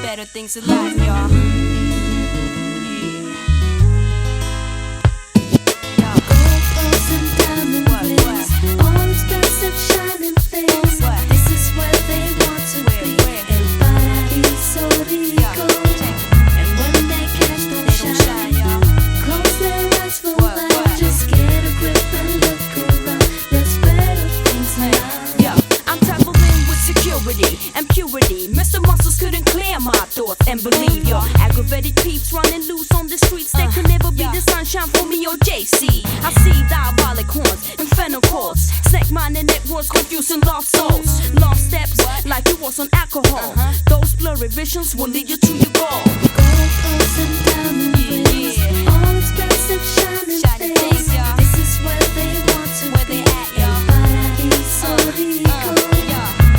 better things in life, y'all. All expensive shining things. This is where they want to be. In Paraiso, Rico. And when they catch don't shine, close their eyes for life. Just get a grip and look around. There's better things in life. Yo, I'm traveling with security and purity. Mr. Muscles couldn't clear my thoughts and believe y'all. Aggravated peeps running loose on the streets. They could never be the sunshine for me or JC. I see diabolic horns, infernal chords, snake minded networks, confusing lost souls. Long steps, like you was on alcohol. Those blurry visions will lead you to your goal. Gold clothes and diamond rings. All expensive shining things. This is where they want to be. In Paraiso, Rico.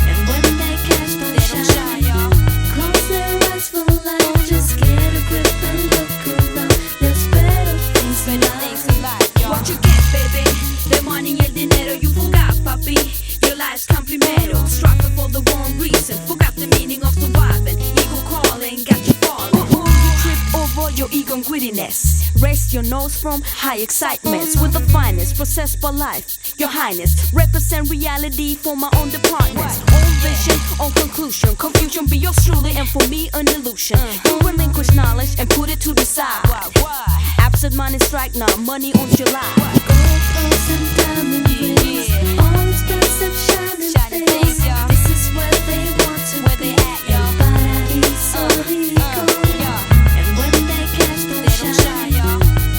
And when they catch don't shine, close their eyes for life. Just get a grip and look around. There's better things in life. What you get, baby? The money and dinero you forgot, papi. Your life's complimento, striving for the wrong reason. Forgot the meaning of surviving. Ego calling, got you falling. You trip over your ego and greediness. Raise your nose from high excitements with the finest, processed by life. Your Highness, represent reality for my own departments. Own vision, own conclusion. Confusion be yours truly, and for me an illusion. You relinquish knowledge and put it to the side. Absent minded strike now, money on July. Gold clothes and diamond rings. All expensive shining things. This is where they want to be. In Paraiso, Rico. And when they catch don't shine,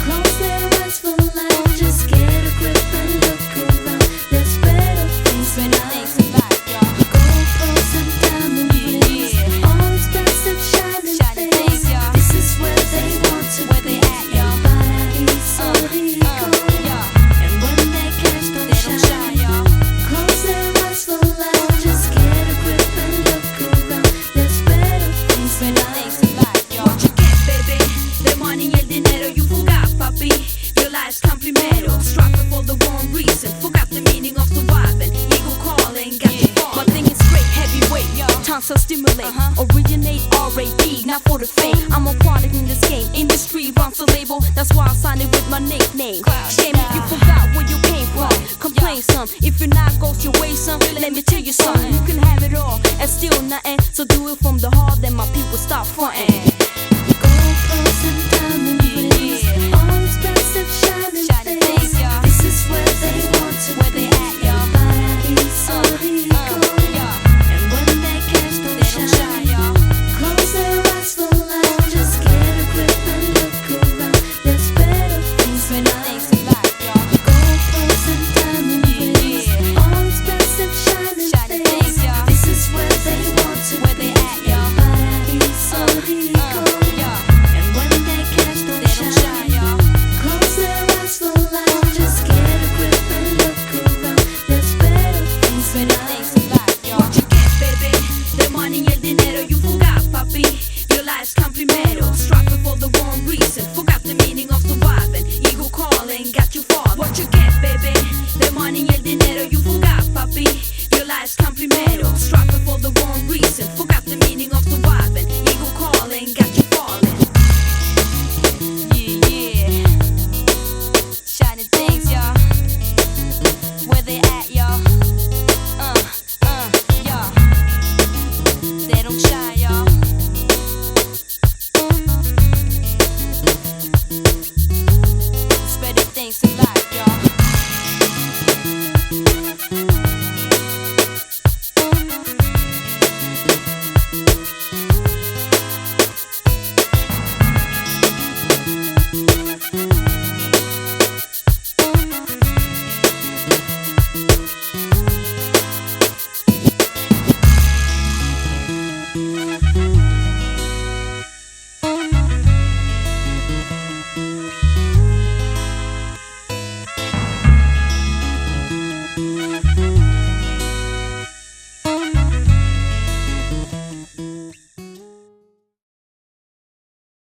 close their eyes for life. Just get a grip and look around. There's better things in life. Gold clothes and diamond rings. All expensive shining things. This is where they want to be. In Paraiso, Rico. And when they catch don't shine, close their eyes for life. Just get a grip and look around. There's better things in life. What you get, baby? The money and dinero you forgot, papi. Your life's complimento, striving for the wrong reason. Forgot the meaning of surviving. Ego calling, got you falling. My thing is great, heavyweight, tons of stimulate. Originate R.A.D., not for the fame. I'm a product in this game. Industry runs the label, that's why I signed it with my nickname. Shame if you forgot where you came from. Complain some, if you're not goes your way, son. Let me tell you something, you can have it all and still nothing. So do it from the heart, then my people stop fronting. Gold clothes and diamond rings. All expensive shining things. This is where they want to be. In Paraiso, Rico. And when they catch don't shine, close their eyes for life. Just get a grip and look around. There's better things in life. Gold clothes and diamond rings. All expensive shining things. This is where they want to be. In Paraiso, Rico. And when they catch don't shine, close their eyes for life. Just get a grip and look around. There's better things in life. What you get, baby? The money and dinero you forgot, papi. Your life's complimento, striving for the wrong reason. Forgot the meaning of surviving. Ego calling, got you falling. What you get, baby? The money and dinero you forgot, papi. Your life's complimento, striving for the wrong reason.